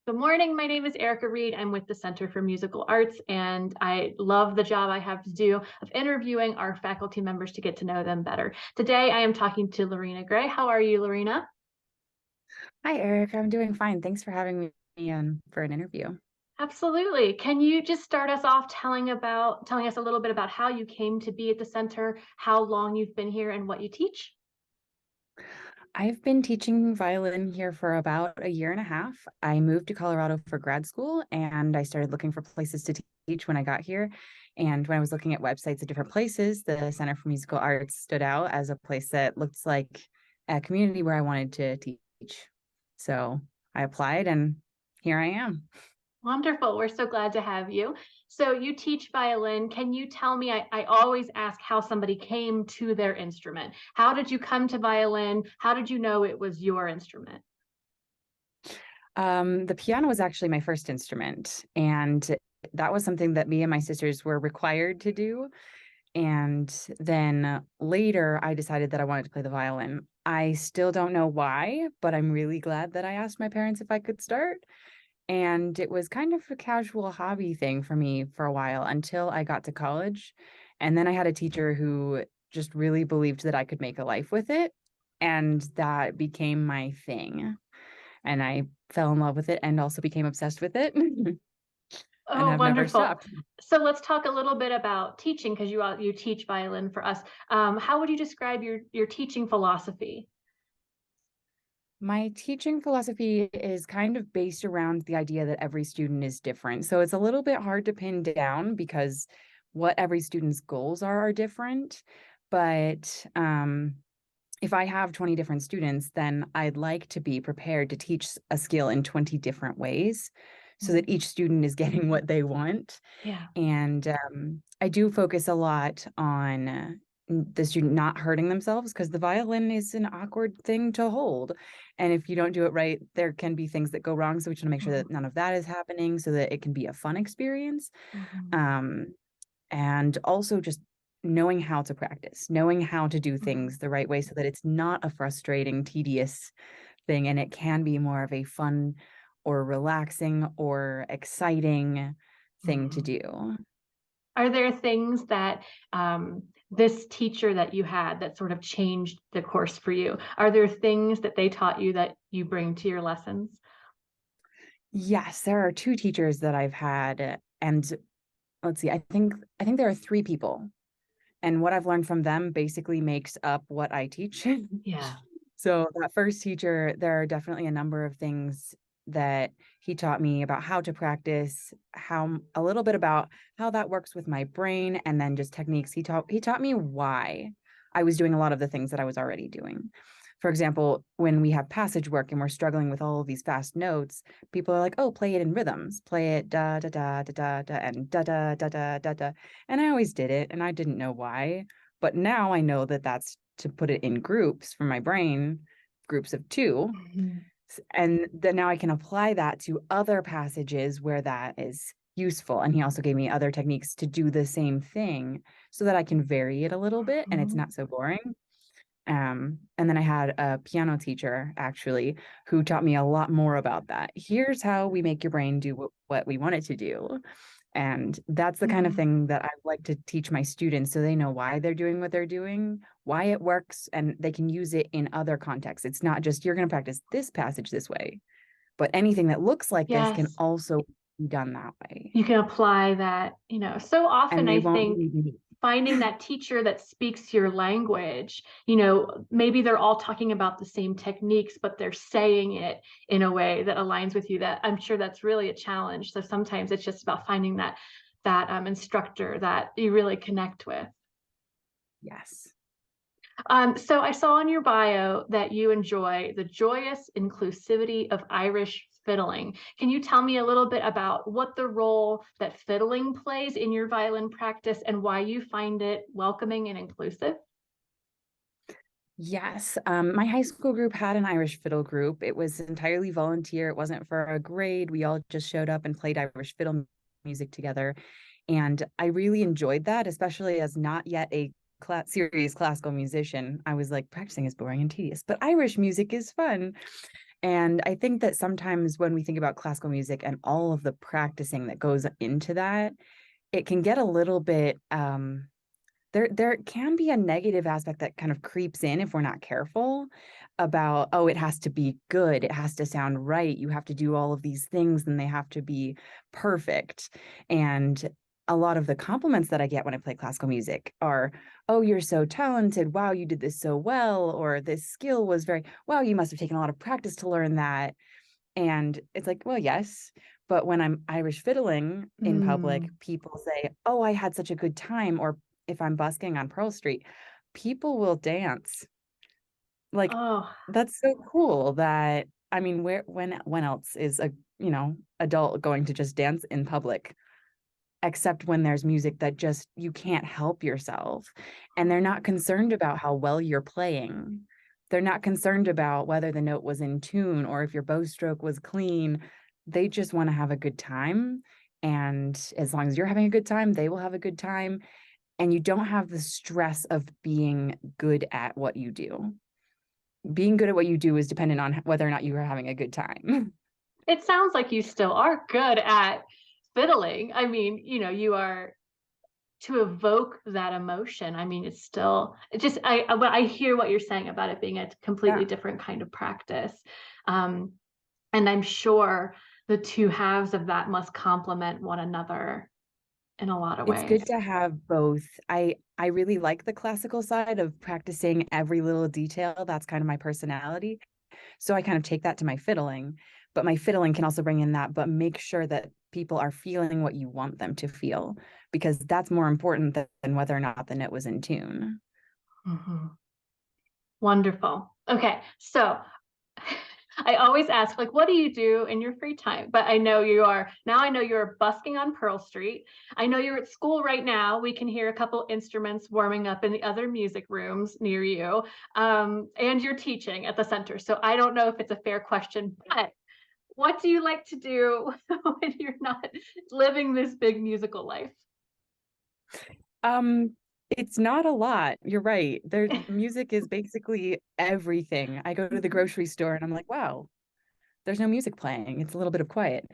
Good morning. My name is Erica Reed. I'm with the Center for Musical Arts, and I love the job I have to do of interviewing our faculty members to get to know them better. Today, I am talking to Larina Gray. How are you, Larina? Hi, Eric. I'm doing fine. Thanks for having me on for an interview. Absolutely. Can you just start us off telling us a little bit about how you came to be at the center, how long you've been here, and what you teach? I've been teaching violin here for about a year and a half. I moved to Colorado for grad school and I started looking for places to teach when I got here. And when I was looking at websites of different places, the Center for Musical Arts stood out as a place that looked like a community where I wanted to teach. So I applied and here I am. Wonderful. We're so glad to have you. So you teach violin. Can you tell me? I always ask how somebody came to their instrument. How did you come to violin? How did you know it was your instrument? The piano was actually my first instrument, and that was something that me and my sisters were required to do. And then later, I decided that I wanted to play the violin. I still don't know why, but I'm really glad that I asked my parents if I could start. And it was kind of a casual hobby thing for me for a while until I got to college. And then I had a teacher who just really believed that I could make a life with it. And that became my thing. And I fell in love with it and also became obsessed with it and Oh, have never wonderful. stopped. So let's talk a little bit about teaching because you teach violin for us. How would you describe your teaching philosophy? My teaching philosophy is kind of based around the idea that every student is different. So it's a little bit hard to pin down because what every student's goals are different. But if I have 20 different students, then I'd like to be prepared to teach a skill in 20 different ways so that each student is getting what they want. Yeah. And I do focus a lot on the student not hurting themselves because the violin is an awkward thing to hold. And if you don't do it right, there can be things that go wrong. So we should make sure that none of that is happening so that it can be a fun experience. Mhm. Um, and also just knowing how to practice, knowing how to do Mhm. things the right way so that it's not a frustrating, tedious thing. And it can be more of a fun or relaxing or exciting thing to Mhm. do. Are there things that this teacher that you had that sort of changed the course for you? Are there things that they taught you that you bring to your lessons? Yes, there are two teachers that I've had, and let's see, I think there are three people, and what I've learned from them basically makes up what I teach. Yeah. So that first teacher, there are definitely a number of things that he taught me about how to practice, how a little bit about how that works with my brain, and then just techniques. He taught me why I was doing a lot of the things that I was already doing. For example, when we have passage work and we're struggling with all of these fast notes, people are like, "Oh, play it in rhythms. Play it da da da da da da and da da da da da da." And I always did it, and I didn't know why. But now I know that that's to put it in groups for my brain, groups of two. Mhm. And then now I can apply that to other passages where that is useful. And he also gave me other techniques to do the same thing so that I can vary it a little bit and it's Mhm. not so boring. And then I had a piano teacher actually who taught me a lot more about that. Here's how we make your brain do what we want it to do. And that's the kind of Mhm. thing that I like to teach my students so they know why they're doing what they're doing, why it works, and they can use it in other contexts. It's not just you're going to practice this passage this way, but anything that looks like this can Yes. also be done that way. You can apply that, so often And they I won't think be finding that teacher that speaks your language, maybe they're all talking about the same techniques, but they're saying it in a way that aligns with you. That I'm sure that's really a challenge. So sometimes it's just about finding that instructor that you really connect with. yes. So I saw in your bio that you enjoy the joyous inclusivity of Irish fiddling. Can you tell me a little bit about what the role that fiddling plays in your violin practice and why you find it welcoming and inclusive? Yes. My high school group had an Irish fiddle group. It was entirely volunteer. It wasn't for a grade. We all just showed up and played Irish fiddle music together. And I really enjoyed that, especially as not yet a serious classical musician. I was like, practicing is boring and tedious, but Irish music is fun. And I think that sometimes when we think about classical music and all of the practicing that goes into that, it can get a little bit there can be a negative aspect that kind of creeps in if we're not careful about, oh, it has to be good, it has to sound right, you have to do all of these things and they have to be perfect. And a lot of the compliments that I get when I play classical music are, oh, you're so talented, wow, you did this so well, or this skill was very, wow, you must have taken a lot of practice to learn that. And it's like, well, yes. But when I'm Irish fiddling in public, Mm. people say, oh, I had such a good time. Or if I'm busking on Pearl Street, people will dance. Like, Oh, that's so cool that, I mean, when else is a, adult going to just dance in public, except when there's music that just you can't help yourself. And they're not concerned about how well you're playing. They're not concerned about whether the note was in tune or if your bow stroke was clean. They just want to have a good time. And as long as you're having a good time, they will have a good time. And you don't have the stress of being good at what you do. Being good at what you do is dependent on whether or not you are having a good time. it sounds like you still are good at fiddling. I mean, you are to evoke that emotion. I mean, it's still, it just, I hear what you're saying about it being a completely Yeah. different kind of practice. Um, and I'm sure the two halves of that must complement one another in a lot of It's ways. good to have both. I really like the classical side of practicing every little detail. That's kind of my personality. So I kind of take that to my fiddling, but my fiddling can also bring in that, but make sure that people are feeling what you want them to feel, because that's more important than whether or not the note was in tune. Mhm. Wonderful. Okay, so I always ask, like, what do you do in your free time? But I know you're busking on Pearl Street. I know you're at school right now. We can hear a couple instruments warming up in the other music rooms near you. And you're teaching at the center. So I don't know if it's a fair question, but what do you like to do when you're not living this big musical life? Um, it's not a lot. You're right. There, music is basically everything. I go to the grocery store and I'm like, wow, there's no music playing. It's a little bit of quiet.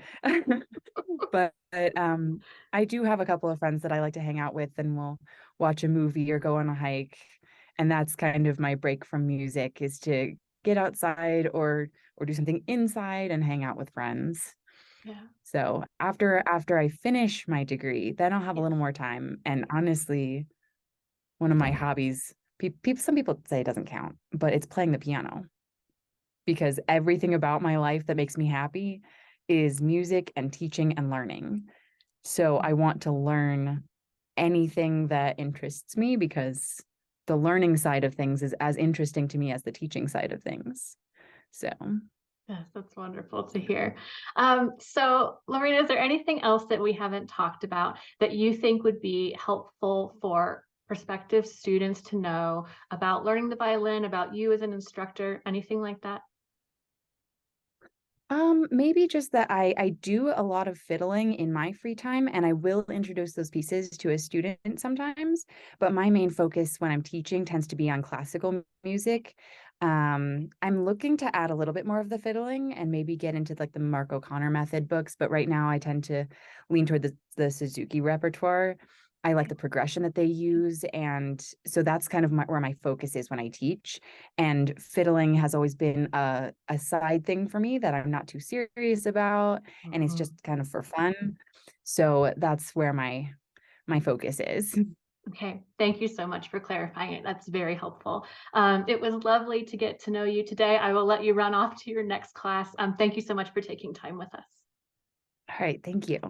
But I do have a couple of friends that I like to hang out with, and we'll watch a movie or go on a hike. And that's kind of my break from music, is to get outside or do something inside and hang out with friends. Yeah. So after I finish my degree, then I'll have a little more time. And honestly, one of my hobbies, some people say it doesn't count, but it's playing the piano, because everything about my life that makes me happy is music and teaching and learning. So I want to learn anything that interests me, because the learning side of things is as interesting to me as the teaching side of things. So, Yes, that's wonderful to hear. So, Lorena, is there anything else that we haven't talked about that you think would be helpful for prospective students to know about learning the violin, about you as an instructor, anything like that? maybe just that I do a lot of fiddling in my free time, and I will introduce those pieces to a student sometimes, but my main focus when I'm teaching tends to be on classical music. I'm looking to add a little bit more of the fiddling and maybe get into like the Mark O'Connor method books, but right now I tend to lean toward the Suzuki repertoire. I like the progression that they use, and so that's kind of where my focus is when I teach. And fiddling has always been a side thing for me that I'm not too serious about, and it's Mhm. just kind of for fun. So that's where my focus is. Okay, thank you so much for clarifying it. That's very helpful. It was lovely to get to know you today. I will let you run off to your next class. Thank you so much for taking time with us. All right, thank you.